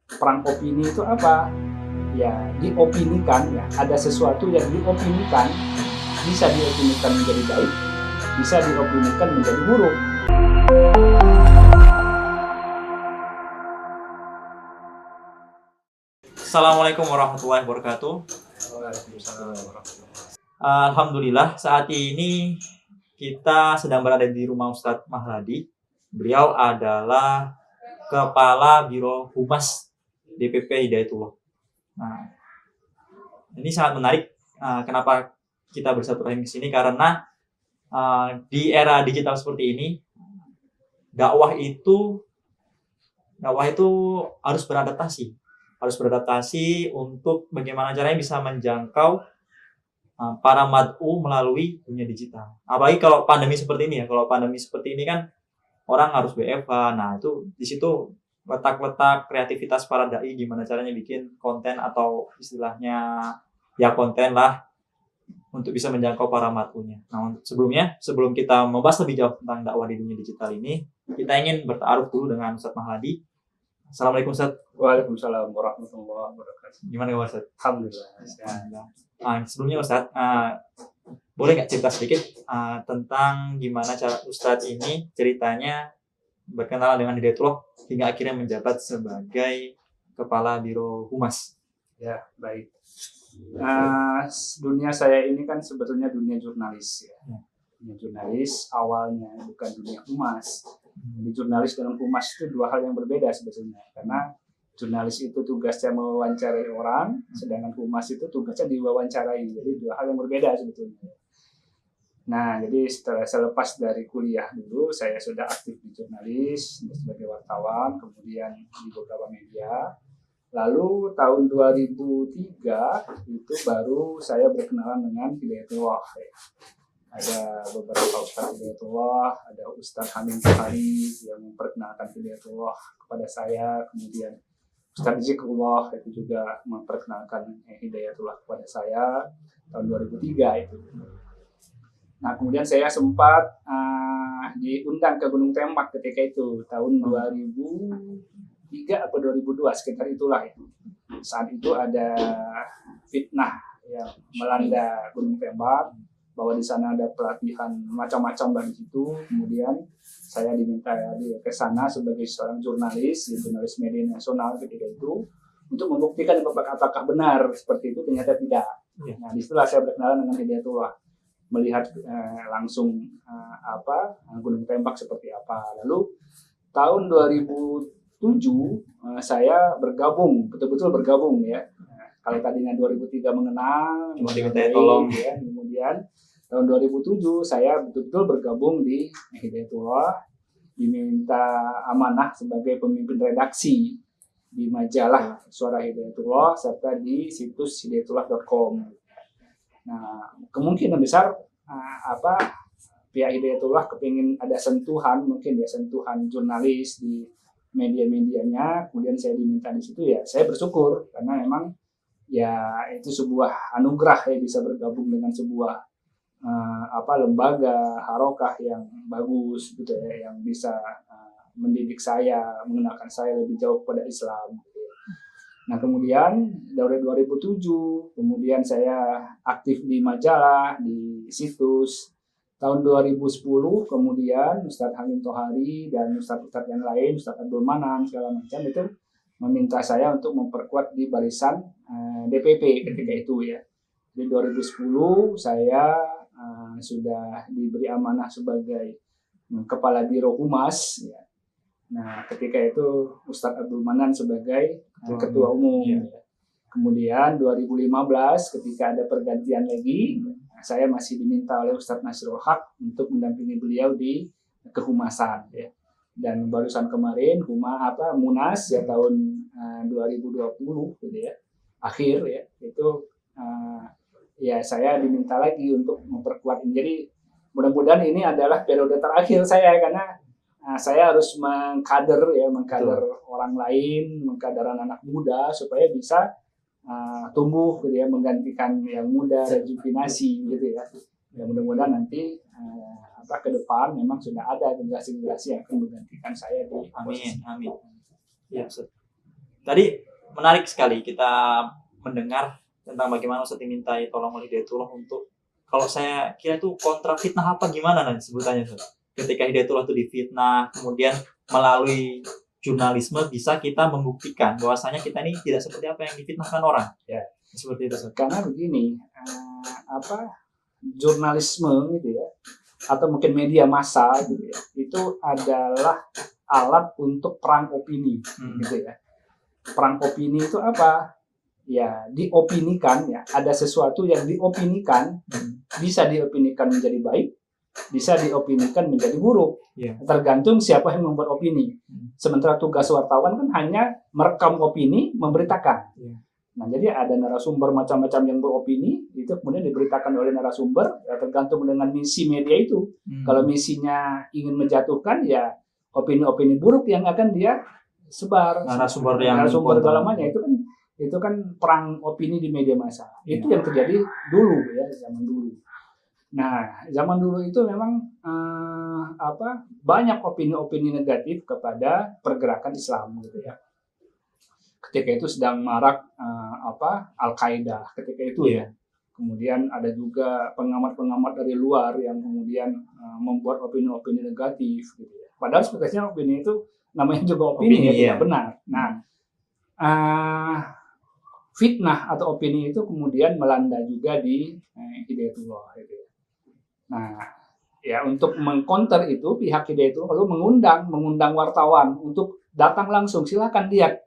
Peran opini itu apa? Ya diopinikan, ya ada sesuatu yang diopinikan, bisa diopinikan menjadi baik, bisa diopinikan menjadi buruk. Assalamualaikum warahmatullahi wabarakatuh. Alhamdulillah saat ini kita sedang berada di rumah Ustadz Mahradi. Beliau adalah Kepala Biro Humas DPP Hidayatullah. Nah, ini sangat menarik. Kenapa kita bersilaturahmi di sini? Karena di era digital seperti ini, dakwah itu harus beradaptasi untuk bagaimana caranya bisa menjangkau para mad'u melalui dunia digital. Apalagi kalau pandemi seperti ini ya. Kalau pandemi seperti ini kan orang harus WFH. Nah, itu di situ letak-letak kreativitas para dai, gimana caranya bikin konten atau istilahnya ya konten lah untuk bisa menjangkau para mad'unya. Nah, sebelum kita membahas lebih jauh tentang dakwah di dunia digital ini, kita ingin bertaaruf dulu dengan Ustadz Mahradi. Assalamualaikum Ustadz. Waalaikumsalam warahmatullahi wabarakatuh. Gimana kabar Ustadz? Alhamdulillah. Sebelumnya Ustadz, boleh nggak cerita sedikit tentang gimana cara Ustadz ini ceritanya berkenalan dengan Hidayatullah hingga akhirnya menjabat sebagai Kepala Biro Humas? Ya, baik. Dunia saya ini kan sebetulnya dunia jurnalis ya. Dunia jurnalis awalnya, bukan dunia humas. Di jurnalis dan humas itu dua hal yang berbeda sebetulnya, karena jurnalis itu tugasnya mewawancarai orang, sedangkan humas itu tugasnya diwawancarai. Jadi dua hal yang berbeda sebetulnya. Nah, jadi selepas dari kuliah dulu, saya sudah aktif di jurnalis sebagai wartawan, kemudian di beberapa media. Lalu tahun 2003 itu baru saya berkenalan dengan Hidayatullah. Ada beberapa Ustadz Hidayatullah, ada Ustadz Hamim Tohari yang memperkenalkan Hidayatullah kepada saya, kemudian Ustadz Zikrullah itu juga memperkenalkan Hidayatullah kepada saya tahun 2003 itu. Nah, kemudian saya sempat diundang ke Gunung Tembak ketika itu tahun 2003 atau 2002, sekitar itulah itu. Saat itu ada fitnah yang melanda Gunung Tembak, bahwa di sana ada pelatihan macam-macam dari situ. Kemudian saya diminta ke sana sebagai seorang jurnalis media nasional ketika itu, untuk membuktikan apakah benar seperti itu. Ternyata tidak. Nah, disitulah saya berkenalan dengan Hidayatullah, melihat langsung Gunung Tembak seperti apa. Lalu tahun 2007 saya betul-betul bergabung ya. Kalau tadinya 2003 mengenal, tolong ya, kemudian tahun 2007 saya betul-betul bergabung di Hidayatullah, diminta amanah sebagai pemimpin redaksi di majalah Suara Hidayatullah serta di situs hidayatullah.com. Nah, kemungkinan besar pihak Hidayatullah kepingin ada sentuhan, mungkin ya sentuhan jurnalis di media-medianya. Kemudian saya diminta di situ, ya saya bersyukur karena memang ya itu sebuah anugerah ya, bisa bergabung dengan sebuah lembaga harokah yang bagus gitu ya, yang bisa mendidik saya, mengenalkan saya lebih jauh pada Islam gitu ya. Nah, kemudian dari 2007 kemudian saya aktif di majalah, di situs. Tahun 2010 kemudian Ustadz Hamim Tohari dan Ustadz yang lain, Ustadz Abdul Manan segala macam itu meminta saya untuk memperkuat di barisan DPP ketika itu ya. Di 2010 saya sudah diberi amanah sebagai Kepala Biro Humas ya. Nah, ketika itu Ustadz Abdul Manan sebagai Ketua Umum ya. Kemudian 2015 ketika ada pergantian lagi, saya masih diminta oleh Ustadz Nasrul Haq untuk mendampingi beliau di kehumasan ya. Dan barusan kemarin Munas ya tahun 2020 gitu ya, akhir ya, itu ya saya diminta lagi untuk memperkuat ini. Jadi mudah-mudahan ini adalah periode terakhir saya, karena saya harus mengkader orang lain, mengkader anak muda supaya bisa tumbuh gitu ya, menggantikan yang muda, rejuvenasi gitu ya. Ya mudah-mudahan nanti ke depan memang sudah ada generasi-generasi yang akan menggantikan saya di posisi. Amin. Ya, Ustaz. Tadi menarik sekali kita mendengar tentang bagaimana Ustaz dimintai tolong oleh Hidayatullah untuk, kalau saya kira itu kontra fitnah apa gimana nanti sebutannya Ustaz. Ketika Hidayatullah itu difitnah, kemudian melalui jurnalisme bisa kita membuktikan bahwasanya kita ini tidak seperti apa yang difitnahkan orang. Ya. Seperti itu Ustaz. Karena begini, jurnalisme gitu ya, atau mungkin media massa gitu ya, itu adalah alat untuk perang opini gitu ya. Perang opini itu apa? Ya, diopinikan ya, ada sesuatu yang diopinikan, bisa diopinikan menjadi baik, bisa diopinikan menjadi buruk. Yeah. Tergantung siapa yang membuat opini. Sementara tugas wartawan kan hanya merekam opini, memberitakan. Yeah. Nah, jadi ada narasumber macam-macam yang beropini, itu kemudian diberitakan oleh narasumber, ya tergantung dengan misi media itu. Kalau misinya ingin menjatuhkan, ya opini-opini buruk yang akan dia sebar. Narasumber dalamannya itu kan perang opini di media massa. Itu yang terjadi dulu ya, zaman dulu. Nah, zaman dulu itu memang banyak opini-opini negatif kepada pergerakan Islam gitu ya. Ketika itu sedang marak Al-Qaeda ketika itu ya. Kemudian ada juga pengamat-pengamat dari luar yang kemudian membuat opini-opini negatif gitu ya. Padahal sebetulnya opini itu namanya juga opini ya, tidak benar. Nah, fitnah atau opini itu kemudian melanda juga di Hidayatullah gitu ya. Nah, ya untuk mengcounter itu pihak Hidayatullah lalu mengundang wartawan untuk datang langsung, silakan lihat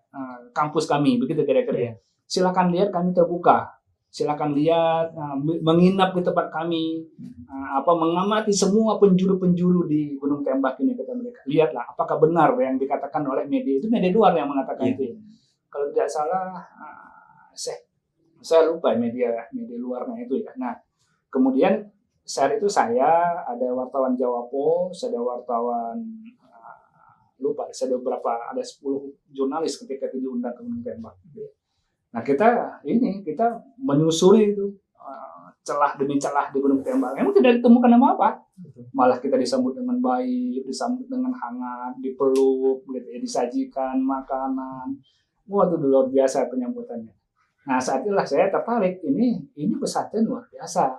kampus kami, begitu kira-kira ya. Silakan lihat, kami terbuka. Silakan lihat, menginap di tempat kami, mengamati semua penjuru-penjuru di Gunung Tembak ini, kata mereka. Lihatlah apakah benar yang dikatakan oleh media, itu media luar yang mengatakan itu. Kalau tidak salah, saya lupa media luarnya itu ya. Nah, kemudian saat itu saya ada wartawan Jawa Pos, ada wartawan saya ada 10 jurnalis ketika itu diundang ke Gunung Tembak. Nah, kita menyusuri itu celah demi celah di Gunung Tembak. Memang tidak ditemukan apa-apa. Malah kita disambut dengan baik, disambut dengan hangat, dipeluk, gitu ya, disajikan makanan. Wah, itu luar biasa penyambutannya. Nah, saat itulah saya tertarik, ini pesantren luar biasa.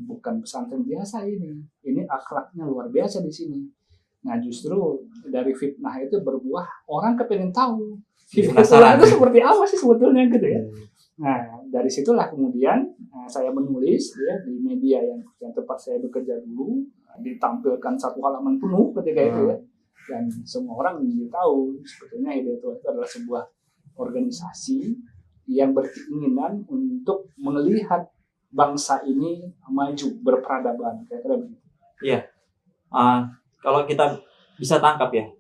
Bukan pesantren biasa ini. Ini akhlaknya luar biasa di sini. Nah, justru dari fitnah itu berbuah orang kepengen tahu fitnah itu seperti apa sih sebetulnya gitu ya. Nah, dari situlah kemudian saya menulis ya di media yang tempat saya bekerja dulu, ditampilkan satu halaman penuh ketika itu ya, dan semua orang ingin tahu sebetulnya Hidayatullah itu adalah sebuah organisasi yang berkeinginan untuk melihat bangsa ini maju berperadaban, kira-kira begitu. Iya. Kalau kita bisa tangkap ya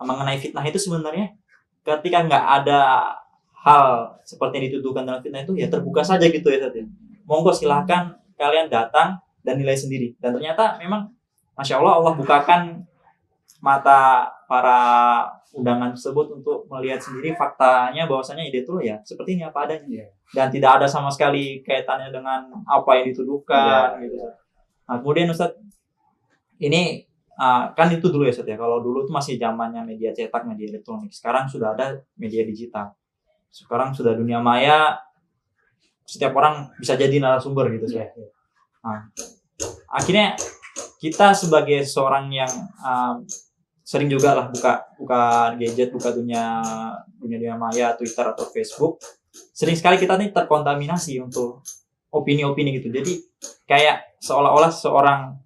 mengenai fitnah itu sebenarnya ketika nggak ada hal seperti yang dituduhkan dalam fitnah itu ya terbuka saja gitu ya Ustaz ya. Monggo silahkan kalian datang dan nilai sendiri. Dan ternyata memang Masya Allah bukakan mata para undangan tersebut untuk melihat sendiri faktanya bahwasanya Hidayatullah ya seperti ini apa adanya. Dan tidak ada sama sekali kaitannya dengan apa yang dituduhkan gitu. Nah, kemudian Ustaz ini kan itu dulu ya Ustaz ya. Kalau dulu itu masih zamannya media cetak, media elektronik. Sekarang sudah ada media digital. Sekarang sudah dunia maya. Setiap orang bisa jadi narasumber gitu Ustaz. Nah, akhirnya kita sebagai seorang yang sering juga lah buka gadget, buka dunia maya, Twitter atau Facebook. Sering sekali kita nih terkontaminasi untuk opini-opini gitu. Jadi kayak seolah-olah seorang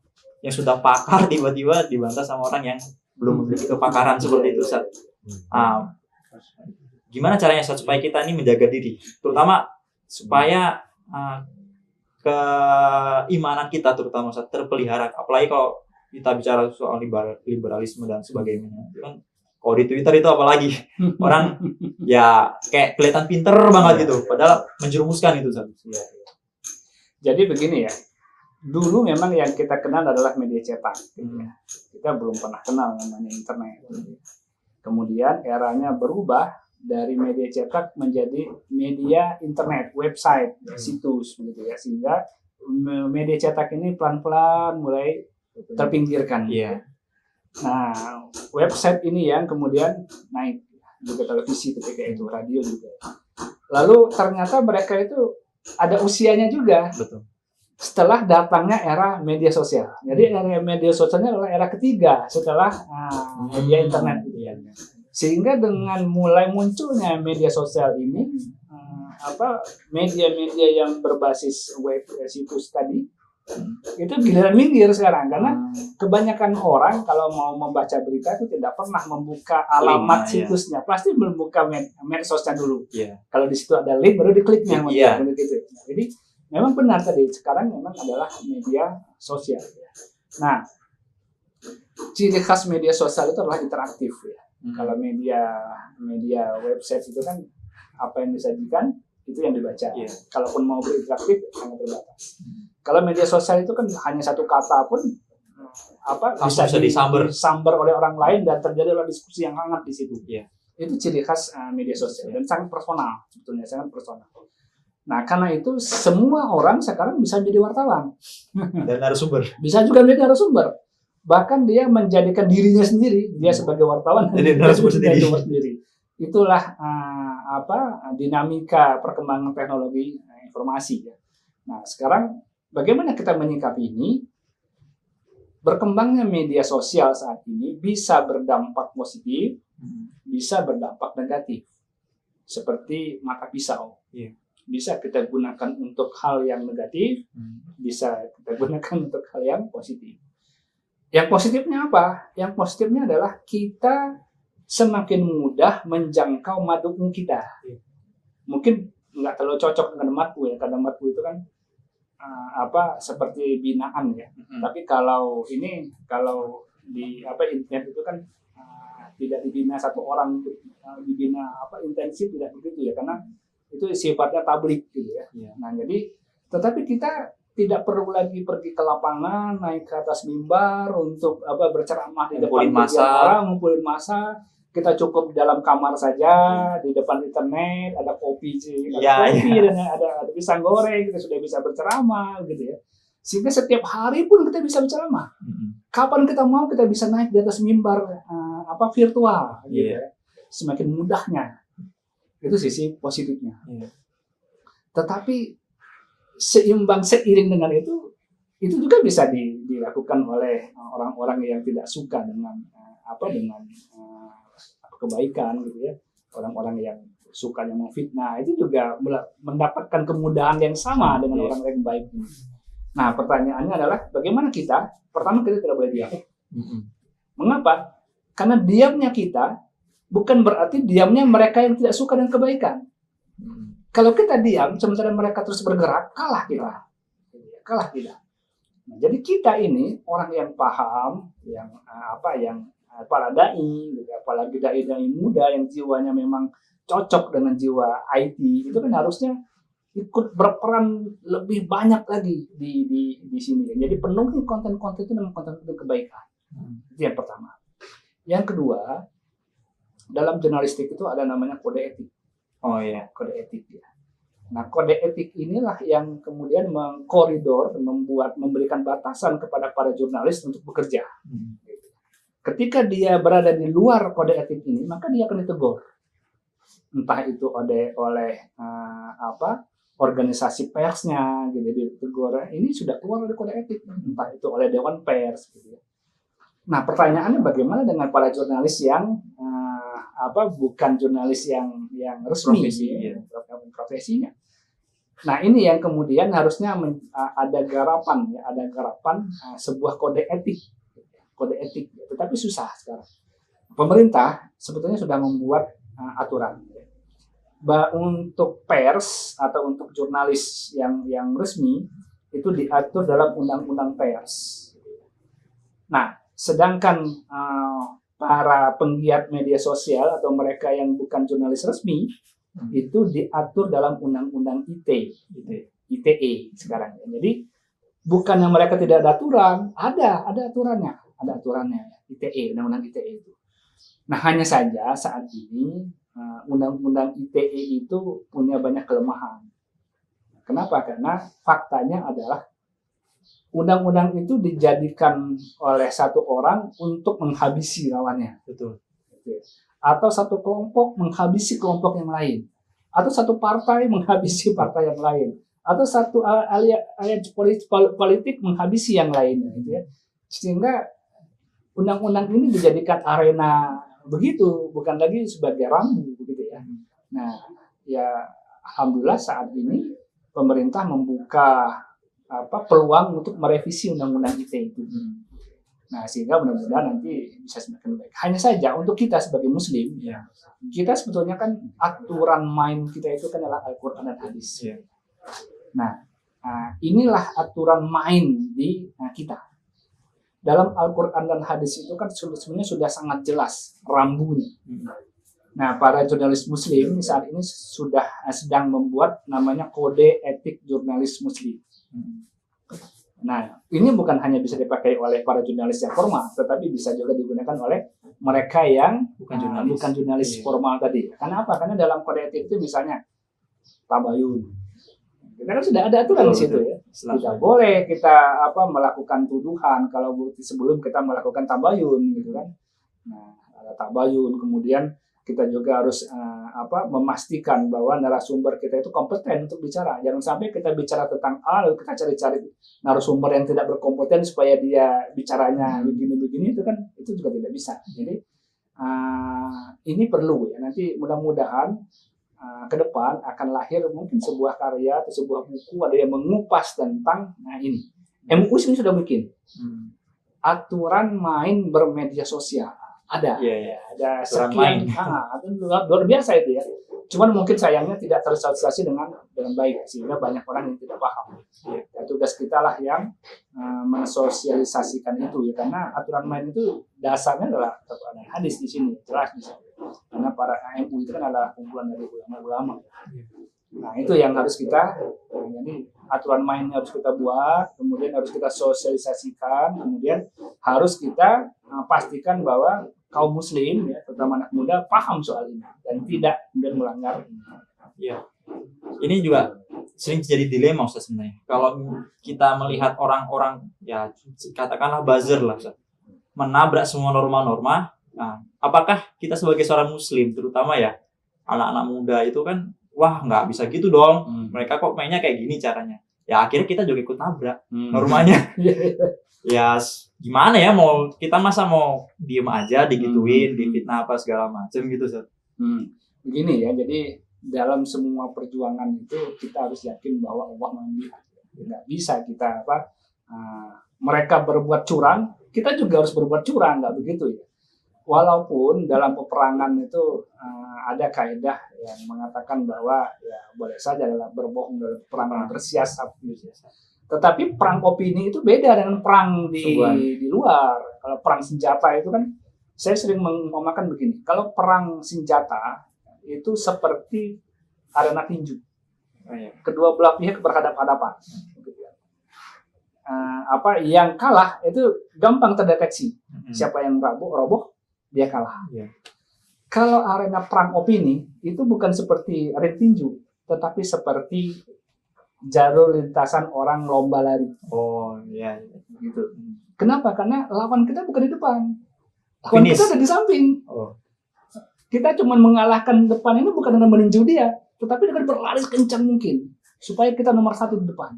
yang sudah pakar tiba-tiba dibantah sama orang yang belum memiliki kepakaran seperti itu Ustaz. Gimana caranya Ustaz supaya kita ini menjaga diri, terutama supaya keimanan kita terutama Ustaz terpelihara, apalagi kalau kita bicara soal liberalisme dan sebagainya. Kan kalau di Twitter itu apalagi orang ya kayak kelihatan pinter banget gitu, padahal menjerumuskan itu Ustaz. Jadi begini ya. Dulu memang yang kita kenal adalah media cetak. Kita belum pernah kenal namanya internet. Kemudian eranya berubah dari media cetak menjadi media internet, website, situs, gitu ya. Sehingga media cetak ini pelan-pelan mulai terpinggirkan. Nah, website ini yang kemudian naik. juga televisi ketika itu, radio juga. Lalu ternyata mereka itu ada usianya juga. Betul. Setelah datangnya era media sosial. Jadi era media sosialnya adalah era ketiga setelah media internet. Sehingga dengan mulai munculnya media sosial ini, media-media yang berbasis web situs tadi, itu giliran minggir sekarang. Karena kebanyakan orang kalau mau membaca berita itu tidak pernah membuka alamat situsnya. Pasti membuka medsosnya dulu. Kalau di situ ada link, baru dikliknya. Gitu. Jadi memang benar tadi, sekarang memang adalah media sosial. Nah, ciri khas media sosial itu adalah interaktif ya. Kalau media website itu kan apa yang disajikan itu yang dibaca. Kalaupun mau berinteraktif sangat terbatas. Kalau media sosial itu kan hanya satu kata pun bisa disambar oleh orang lain dan terjadi diskusi yang hangat di situ. Itu ciri khas media sosial dan sangat personal, sebetulnya sangat personal. Nah, karena itu semua orang sekarang bisa menjadi wartawan dan narasumber. Bisa juga menjadi narasumber. Bahkan dia menjadikan dirinya sendiri, dia sebagai wartawan jadi narasumber sendiri. Itulah dinamika perkembangan teknologi informasi ya. Nah, sekarang bagaimana kita menyikapi ini? Berkembangnya media sosial saat ini bisa berdampak positif, bisa berdampak negatif. Seperti mata pisau. Bisa kita gunakan untuk hal yang negatif, bisa kita gunakan untuk hal yang positif. Yang positifnya apa? Yang positifnya adalah kita semakin mudah menjangkau madhum kita. Mungkin nggak terlalu cocok dengan madhu ya, karena madhu itu kan seperti binaan ya. Tapi kalau di internet itu kan tidak dibina satu orang, dibina intensif, tidak begitu ya, karena itu sifatnya tablik gitu ya. Nah, jadi tetapi kita tidak perlu lagi pergi ke lapangan, naik ke atas mimbar untuk berceramah di depan orang, ngumpulin massa. Kita cukup di dalam kamar saja, di depan internet, ada kopi, dan ada pisang goreng, kita sudah bisa berceramah gitu ya. Sehingga setiap hari pun kita bisa berceramah. Kapan kita mau kita bisa naik di atas mimbar virtual gitu ya. Semakin mudahnya. Itu sisi positifnya. Tetapi seiring dengan itu juga bisa dilakukan oleh orang-orang yang tidak suka dengan kebaikan gitu ya. Orang-orang yang suka yang memfitnah itu juga mendapatkan kemudahan yang sama dengan orang-orang yang baik. Nah, pertanyaannya adalah bagaimana kita? Pertama, kita tidak boleh diam. Mengapa? Karena diamnya kita bukan berarti diamnya mereka yang tidak suka dengan kebaikan. Kalau kita diam, sementara mereka terus bergerak, kalah kita. Nah, jadi kita ini orang yang paham, yang para dai, apalagi dai muda yang jiwanya memang cocok dengan jiwa IT, itu kan harusnya ikut berperan lebih banyak lagi di sini. Jadi penuhi konten-konten itu dengan konten-konten kebaikan. Itu yang pertama. Yang kedua, dalam jurnalistik itu ada namanya kode etik. Kode etik ya. Nah, kode etik inilah yang kemudian mengkoridor, memberikan batasan kepada para jurnalis untuk bekerja. Ketika dia berada di luar kode etik ini, maka dia akan ditegur. Entah itu oleh organisasi persnya, gitu, ditegur. Ini sudah keluar dari kode etik, entah itu oleh Dewan Pers. Gitu. Nah, pertanyaannya bagaimana dengan para jurnalis yang bukan jurnalis yang resmi, profesinya. Nah, ini yang kemudian harusnya ada garapan sebuah kode etik. Tetapi susah sekarang. Pemerintah sebetulnya sudah membuat aturan untuk pers atau untuk jurnalis yang resmi itu diatur dalam undang-undang pers. Nah, sedangkan para penggiat media sosial atau mereka yang bukan jurnalis resmi itu diatur dalam undang-undang ITE sekarang. Jadi bukannya mereka tidak ada aturan, ada aturannya ITE, undang-undang ITE itu. Nah, hanya saja saat ini undang-undang ITE itu punya banyak kelemahan. Kenapa? Karena faktanya adalah undang-undang itu dijadikan oleh satu orang untuk menghabisi lawannya. Betul. atau satu kelompok menghabisi kelompok yang lain, atau satu partai menghabisi partai yang lain, atau satu aliansi politik menghabisi yang lainnya, gitu ya. Sehingga undang-undang ini dijadikan arena begitu, bukan lagi sebagai rambu, begitu ya. Nah, ya alhamdulillah saat ini pemerintah membuka peluang untuk merevisi undang-undang ITE itu. Nah, sehingga mudah-mudahan nanti bisa semakin baik. Hanya saja untuk kita sebagai Muslim, ya, kita sebetulnya kan aturan main kita itu kan adalah Al-Quran dan Hadis. Ya. Nah, inilah aturan main di kita. Dalam Al-Quran dan Hadis itu kan sebenarnya sudah sangat jelas rambunya. Nah, para jurnalis Muslim saat ini sedang membuat namanya Kode Etik Jurnalis Muslim. Nah, ini bukan hanya bisa dipakai oleh para jurnalis yang formal, tetapi bisa juga digunakan oleh mereka yang bukan jurnalis formal tadi. Karena apa? Karena dalam kode etik itu misalnya tabayun. Kita kan sudah ada aturan di situ ya. Tidak boleh kita melakukan tuduhan kalau sebelum kita melakukan tabayun, gitu kan. Nah, ada tabayun, kemudian kita juga harus memastikan bahwa narasumber kita itu kompeten untuk bicara. Jangan sampai kita bicara tentang A lalu kita cari-cari narasumber yang tidak berkompeten supaya dia bicaranya begini-begini, itu juga tidak bisa. Jadi ini perlu ya. Nanti mudah-mudahan ke depan akan lahir mungkin sebuah karya atau sebuah buku ada yang mengupas tentang ini. MUI ini sudah bikin aturan main bermedia sosial. Ada sekian, luar biasa itu ya. Cuman mungkin sayangnya tidak tersosialisasi dengan baik sehingga banyak orang yang tidak paham. Ya, tugas kita lah yang mensosialisasikan itu ya, karena aturan main itu dasarnya adalah hadis di sini jelas di sini. Karena para MUI itu kan adalah kumpulan dari ulama-ulama. Nah, itu yang harus kita, jadi aturan main harus kita buat, kemudian harus kita sosialisasikan, kemudian harus kita pastikan bahwa kaum muslim ya, terutama anak muda paham soal ini dan tidak kemudian melanggar. Iya. Ini juga sering jadi dilema Ustaz sebenarnya. Kalau kita melihat orang-orang ya katakanlah buzzer lah Ustaz, menabrak semua norma-norma, nah, apakah kita sebagai seorang muslim terutama ya anak-anak muda itu kan wah nggak bisa gitu dong, mereka kok mainnya kayak gini caranya, ya akhirnya kita juga ikut nabrak normanya. Ya gimana ya, mau kita masa mau diem aja digituin, difitnah apa segala macam gitu Ustaz. Begini ya, jadi dalam semua perjuangan itu kita harus yakin bahwa Allah membimbing. Nggak bisa kita mereka berbuat curang, kita juga harus berbuat curang, nggak begitu ya. Walaupun dalam peperangan itu ada kaidah yang mengatakan bahwa ya boleh saja dalam berbohong dalam peperangan bersiasat gitu. Tetapi perang opini itu beda dengan perang di luar. Kalau perang senjata itu kan saya sering mengumpamakan begini. Kalau perang senjata itu seperti arena tinju. Kedua belah pihak berhadapan-hadapan. Yang kalah itu gampang terdeteksi. Siapa yang roboh dia kalah. Kalau arena perang opini itu bukan seperti arena tinju, tetapi seperti jalur lintasan orang lomba lari. Oh iya, gitu. Kenapa? Karena lawan kita bukan di depan, lawan kita ada di samping. Kita cuma mengalahkan depan ini bukan dengan meninju dia, tetapi dengan berlari kencang mungkin supaya kita nomor 1 di depan.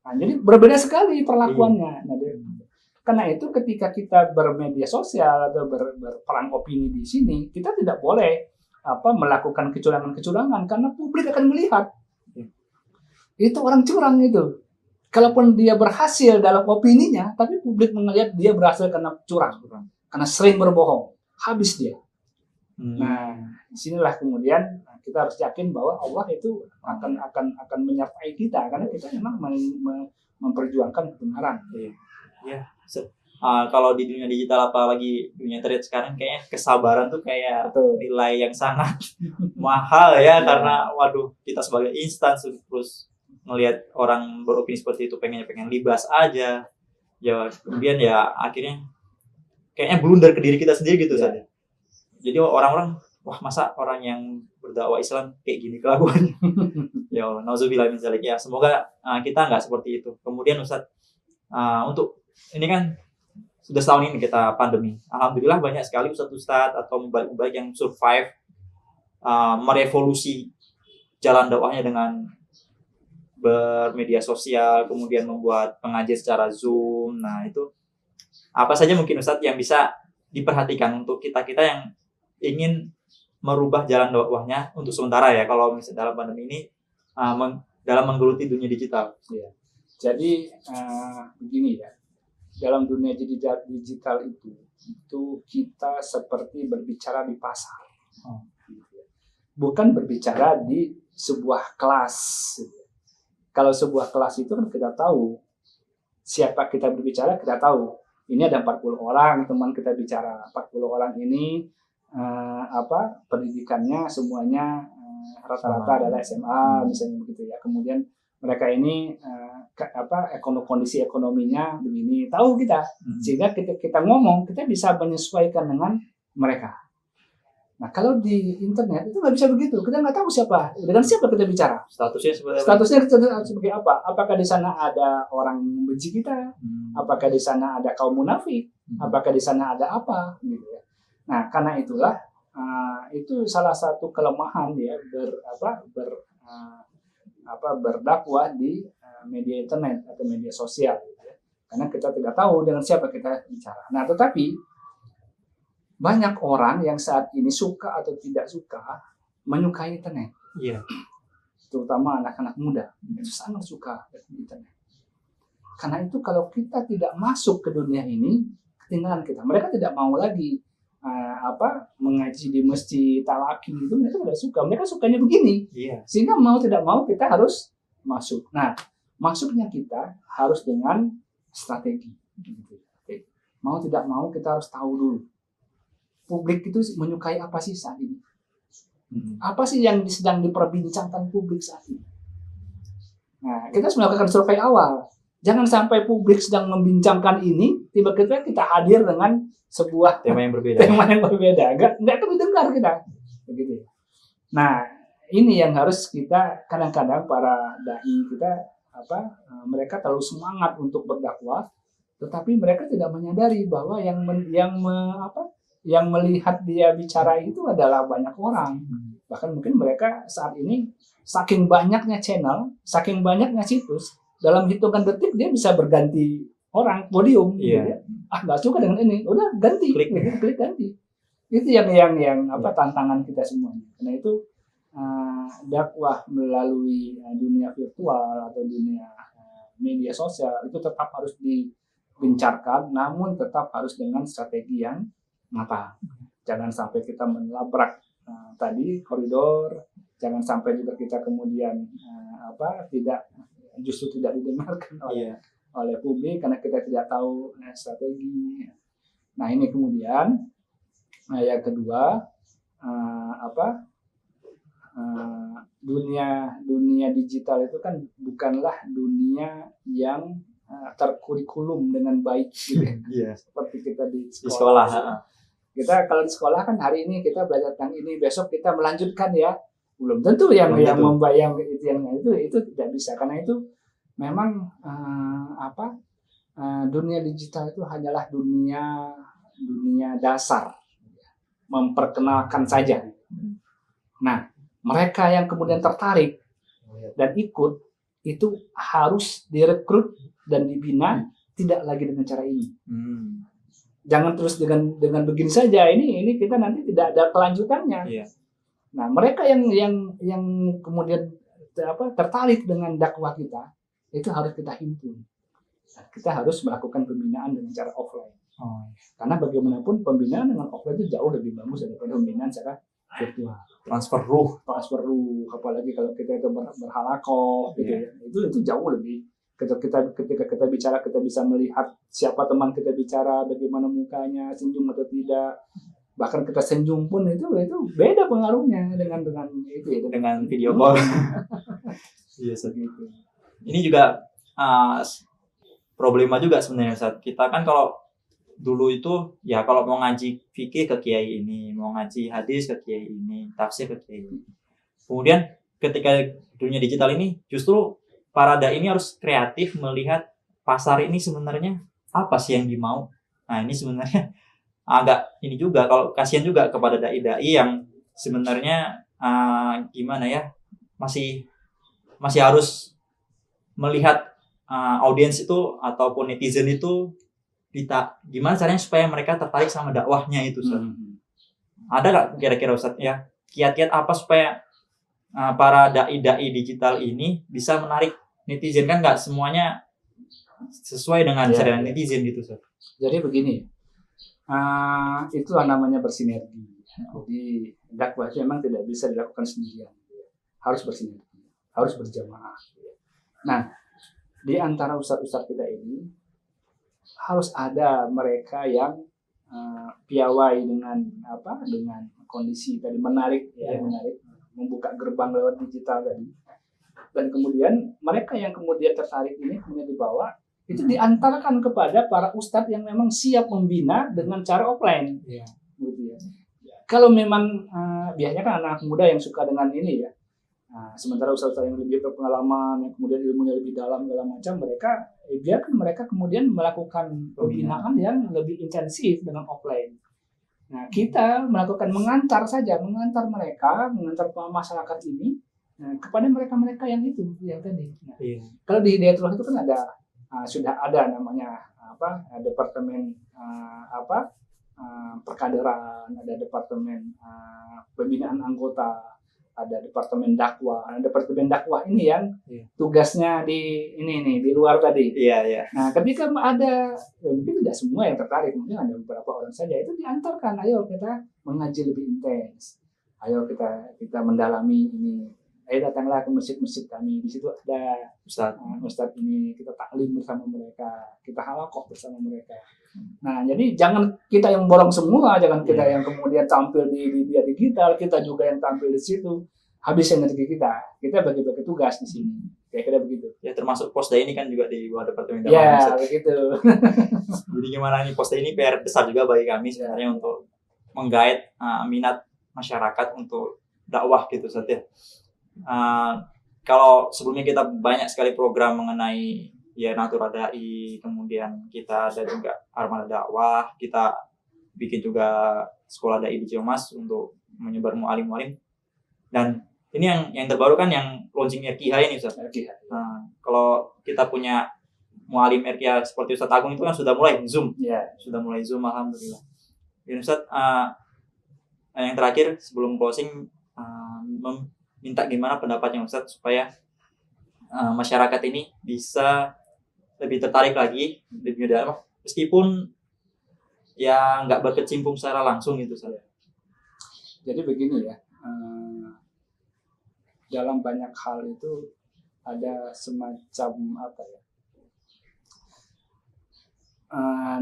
Nah, jadi berbeda sekali perlakuannya. Nah, karena itu ketika kita bermedia sosial atau berperang opini di sini, kita tidak boleh melakukan kecurangan-kecurangan karena publik akan melihat. Itu orang curang itu. Kalaupun dia berhasil dalam opininya, tapi publik melihat dia berhasil karena curang, karena sering berbohong, habis dia. Nah, disinilah kemudian kita harus yakin bahwa Allah itu akan menyertai kita karena kita memang memperjuangkan kebenaran. Iya. Kalau di dunia digital apalagi dunia internet sekarang kayaknya kesabaran tuh kayak nilai yang sangat mahal ya, karena waduh kita sebagai instansi terus ngelihat orang beropini seperti itu pengen libas aja ya, kemudian ya akhirnya kayaknya blunder ke diri kita sendiri gitu saja. Jadi orang-orang wah masa orang yang berdakwah Islam kayak gini kelakuannya. Ya Allah, nauzubillah min dzalik ya. Semoga kita nggak seperti itu. Kemudian Ustaz, untuk ini kan sudah setahun ini kita pandemi. Alhamdulillah banyak sekali ustadz-ustadz atau mubaik-mubaik yang survive, merevolusi jalan dakwahnya dengan bermedia sosial, kemudian membuat pengajian secara Zoom. Nah, itu apa saja mungkin Ustadz yang bisa diperhatikan untuk kita-kita yang ingin merubah jalan dakwahnya untuk sementara ya, kalau misalnya dalam pandemi ini dalam menggeluti dunia digital. Ya. Jadi begini ya, dalam dunia digital itu kita seperti berbicara di pasar, bukan berbicara di sebuah kelas. Kalau sebuah kelas itu kan kita tahu siapa kita berbicara, kita tahu ini ada 40 orang teman kita bicara, 40 orang ini pendidikannya semuanya rata-rata adalah SMA misalnya begitu ya. Kemudian mereka ini kondisi ekonominya begini, tahu kita, sehingga kita ngomong kita bisa menyesuaikan dengan mereka. Nah, kalau di internet itu nggak bisa begitu, kita nggak tahu dengan siapa kita bicara, statusnya sebagai apa, apakah di sana ada orang yang membenci kita, apakah di sana ada kaum munafik, apakah di sana ada apa gitu ya. Nah, karena itulah itu salah satu kelemahan ya berdakwah di media internet atau media sosial gitu ya. Karena kita tidak tahu dengan siapa kita bicara. Nah, tetapi banyak orang yang saat ini suka atau tidak suka menyukai internet. Iya. Terutama anak-anak muda itu sangat suka internet. Karena itu kalau kita tidak masuk ke dunia ini, ketinggalan kita. Mereka tidak mau lagi mengaji di masjid talaki itu, mereka tidak suka. Mereka sukanya begini. Iya. Sehingga mau tidak mau kita harus masuk. Nah, masuknya kita harus dengan strategi. Mau tidak mau kita harus tahu dulu publik itu menyukai apa sih saat ini. Apa sih yang sedang diperbincangkan publik saat ini. Nah, kita harus melakukan survei awal. Jangan sampai publik sedang membincangkan ini, tiba-tiba kita hadir dengan sebuah tema yang berbeda. Nggak akan didengar kita. Begitu. Nah, ini yang harus kita, kadang-kadang para dai kita mereka terlalu semangat untuk berdakwah, tetapi mereka tidak menyadari bahwa yang melihat dia bicara itu adalah banyak orang. Bahkan mungkin mereka saat ini saking banyaknya channel, saking banyaknya situs, dalam hitungan detik dia bisa berganti orang podium. Iya. Gitu ya. Nggak suka dengan ini, udah ganti, klik ganti. Itu yang tantangan kita semuanya. Karena itu dakwah melalui dunia virtual atau dunia media sosial itu tetap harus digencarkan, namun tetap harus dengan strategi yang matang. Jangan sampai kita menabrak tadi koridor, jangan sampai juga kita kemudian justru tidak didengarkan oleh publik karena kita tidak tahu strategi. Nah, ini kemudian yang kedua dunia digital itu kan bukanlah dunia yang terkurikulum dengan baik gitu ya. Seperti kita di sekolah. Kita kalau di sekolah kan hari ini kita belajar tentang ini, besok kita melanjutkan ya. Belum tentu yang membayang itu tidak bisa, karena itu memang dunia digital itu hanyalah dunia dasar, memperkenalkan saja. Nah, mereka yang kemudian tertarik dan ikut itu harus direkrut dan dibina tidak lagi dengan cara ini. Jangan terus dengan begini saja. Ini kita nanti tidak ada kelanjutannya. Iya. Nah, mereka yang kemudian tertarik dengan dakwah kita itu harus kita himpun. Kita harus melakukan pembinaan dengan cara offline. Karena bagaimanapun pembinaan dengan offline itu jauh lebih bagus daripada pembinaan secara virtual. Transfer ruh, apalagi kalau kita itu berhalakoh gitu ya. Itu jauh lebih. Ketika kita bicara, kita bisa melihat siapa teman kita bicara, bagaimana mukanya, senyum atau tidak. Bahkan kita senyum pun itu beda pengaruhnya dengan itu ya, dengan video call. Iya, segitu. Ini juga problema juga sebenarnya saat kita kan kalau dulu itu ya kalau mau ngaji fikih ke kiai ini, mau ngaji hadis ke kiai ini, tafsir ke kiai ini. Kemudian ketika dunia digital ini justru para dai ini harus kreatif melihat pasar ini sebenarnya apa sih yang dimau Nah ini sebenarnya agak ini juga, kalau kasihan juga kepada dai-dai yang sebenarnya gimana ya, masih harus melihat audiens itu ataupun netizen itu gimana caranya supaya mereka tertarik sama dakwahnya itu, Ustaz. Ada nggak kira-kira Ustaz ya kiat-kiat apa supaya para dai-dai digital ini bisa menarik netizen? Kan nggak semuanya sesuai dengan selera netizen gitu, Ustaz. Jadi begini, itulah namanya bersinergi. Jadi dakwah itu memang tidak bisa dilakukan sendirian, harus bersinergi, harus berjamaah. Nah, di antara ustadz-ustadz kita ini harus ada mereka yang piawai dengan kondisi tadi, menarik, membuka gerbang lewat digital tadi. Dan kemudian mereka yang kemudian tertarik ini kemudian dibawa, itu diantarkan kepada para ustadz yang memang siap membina dengan cara offline. Gitu ya. Kalau memang biasanya kan anak muda yang suka dengan ini ya. Sementara ustadz yang lebih berpengalaman, yang kemudian ilmunya lebih dalam segala macam, mereka kemudian melakukan pembinaan yang lebih intensif dengan offline. Nah, kita melakukan mengantar mereka, mengantar masyarakat ini kepada mereka yang itu, yang tadi. Nah, kalau di Hidayatullah itu kan ada sudah ada namanya departemen perkaderan, ada departemen pembinaan anggota, ada departemen dakwah. Nah, departemen dakwah ini yang tugasnya di luar tadi. Nah, ketika ada mungkin tidak semua yang tertarik, mungkin ada beberapa orang saja, itu diantarkan, ayo kita mengaji lebih intens, ayo kita mendalami ini. Ayo datanglah ke masjid-masjid kami, di situ ada ustadz ini, kita taklim bersama mereka, kita halakoh bersama mereka. Nah, jadi jangan kita yang borong semua, jangan kita yang kemudian tampil di media digital, kita juga yang tampil di situ. Habis energi kita bagi-bagi tugas di sini. Kira-kira begitu. Ya, termasuk Posda ini kan juga di bawah departemen dakwah. Ya, begitu. Jadi gimana nih, Posda ini PR besar juga bagi kami sebenarnya untuk menggait minat masyarakat untuk dakwah gitu saja. Kalau sebelumnya kita banyak sekali program mengenai Natura Dai, kemudian kita ada juga Armada Dakwah, kita bikin juga sekolah dai di Ciamas untuk menyebar mualim-mualim. Dan ini yang terbaru kan yang launching RQH ini, Ustaz. Nah, kalau kita punya mualim RQH seperti Ustaz Agung itu kan sudah mulai Zoom. Sudah mulai Zoom, alhamdulillah. Dan Ustaz, yang terakhir sebelum closing, minta gimana pendapatnya Ustaz supaya masyarakat ini bisa lebih tertarik lagi di dunia dakwah, meskipun ya nggak berkecimpung secara langsung gitu Ustaz. Jadi begini ya, dalam banyak hal itu ada semacam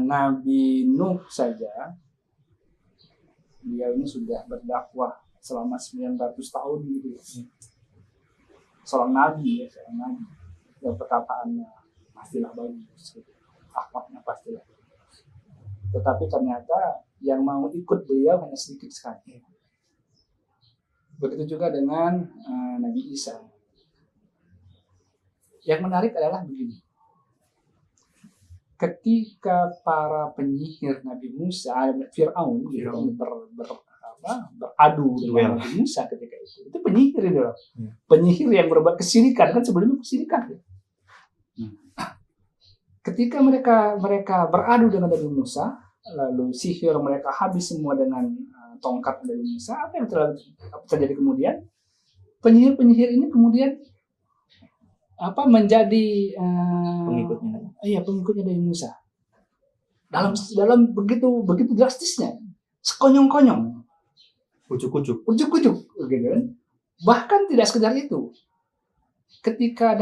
Nabi Nuh saja, dia ini sudah berdakwah selama 900 tahun gitu ya. Seorang nabi. Yang perkataannya pastilah bagus, akhlaknya pastilah bagus. Tetapi ternyata yang mau ikut beliau hanya sedikit sekali. Begitu juga dengan Nabi Isa. Yang menarik adalah begini. Ketika para penyihir Nabi Musa, Fir'aun beradu dengan Nabi Musa ketika itu penyihir itu loh. Penyihir yang berbuat kesirikan, kan sebelumnya kesirikan. Ketika mereka beradu dengan Nabi Musa, lalu sihir mereka habis semua dengan tongkat Nabi Musa, apa yang terjadi kemudian? Penyihir ini kemudian menjadi pengikutnya Nabi Musa. Dalam begitu drastisnya, sekonyong-konyong. Ujuk-ujuk gitu kan. Bahkan tidak sekedar itu. Ketika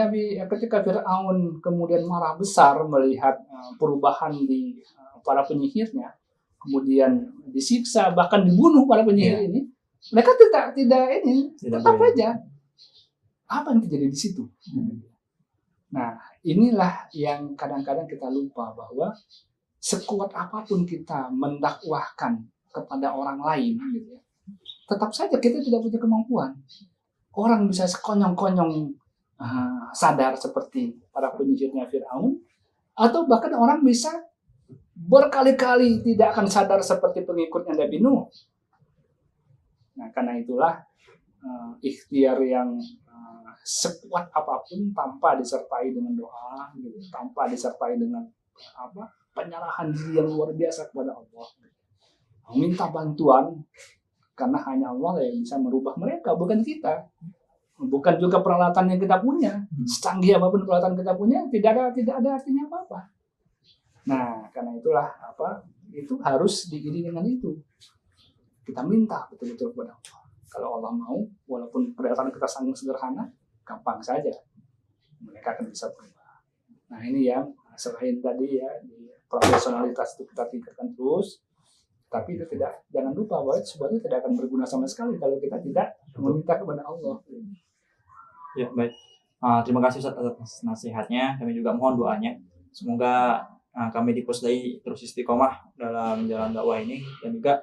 Fir'aun kemudian marah besar melihat perubahan di para penyihirnya, kemudian disiksa, bahkan dibunuh para penyihir ini, mereka tetap aja. Apa yang terjadi di situ? Nah, inilah yang kadang-kadang kita lupa, bahwa sekuat apapun kita mendakwahkan kepada orang lain, gitu ya, tetap saja kita tidak punya kemampuan. Orang bisa sekonyong-konyong sadar seperti para penyihirnya Fir'aun, atau bahkan orang bisa berkali-kali tidak akan sadar seperti pengikutnya Nabi Nuh. Nah, karena itulah ikhtiar yang sekuat apapun tanpa disertai dengan doa, gitu, tanpa disertai dengan penyerahan diri yang luar biasa kepada Allah. Minta bantuan karena hanya Allah yang bisa merubah mereka, bukan kita. Bukan juga peralatan yang kita punya. Secanggih apapun peralatan kita punya, tidak ada artinya apa-apa. Nah, karena itulah itu harus diiringi dengan itu. Kita minta betul-betul kepada Allah. Kalau Allah mau, walaupun peralatan kita sangat sederhana, gampang saja. Mereka akan bisa berubah. Nah, ini yang selain tadi ya, di profesionalitas itu kita tingkatkan terus. Tapi itu jangan lupa bahwa sebenarnya tidak akan berguna sama sekali kalau kita tidak meminta kepada Allah. Ya, baik. Terima kasih Ustaz atas nasihatnya. Kami juga mohon doanya. Semoga kami di Pusdai terus istiqomah dalam jalan dakwah ini. Dan juga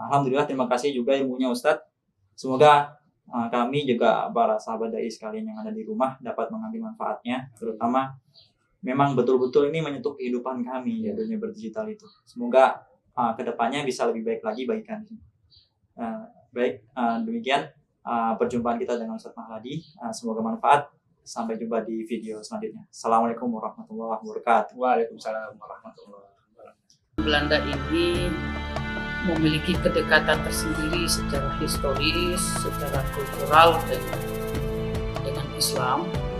alhamdulillah terima kasih juga ilmunya Ustaz. Semoga kami juga para sahabat dai sekalian yang ada di rumah dapat mengambil manfaatnya. Terutama memang betul-betul ini menyentuh kehidupan kami ya, dunia berdigital itu. Semoga kedepannya bisa lebih baik lagi bagi kami. Baik, demikian perjumpaan kita dengan Ustaz Mahladi. Semoga manfaat. Sampai jumpa di video selanjutnya. Assalamualaikum warahmatullahi wabarakatuh. Waalaikumsalam warahmatullahi wabarakatuh. Belanda ini memiliki kedekatan tersendiri secara historis, secara kultural dengan Islam.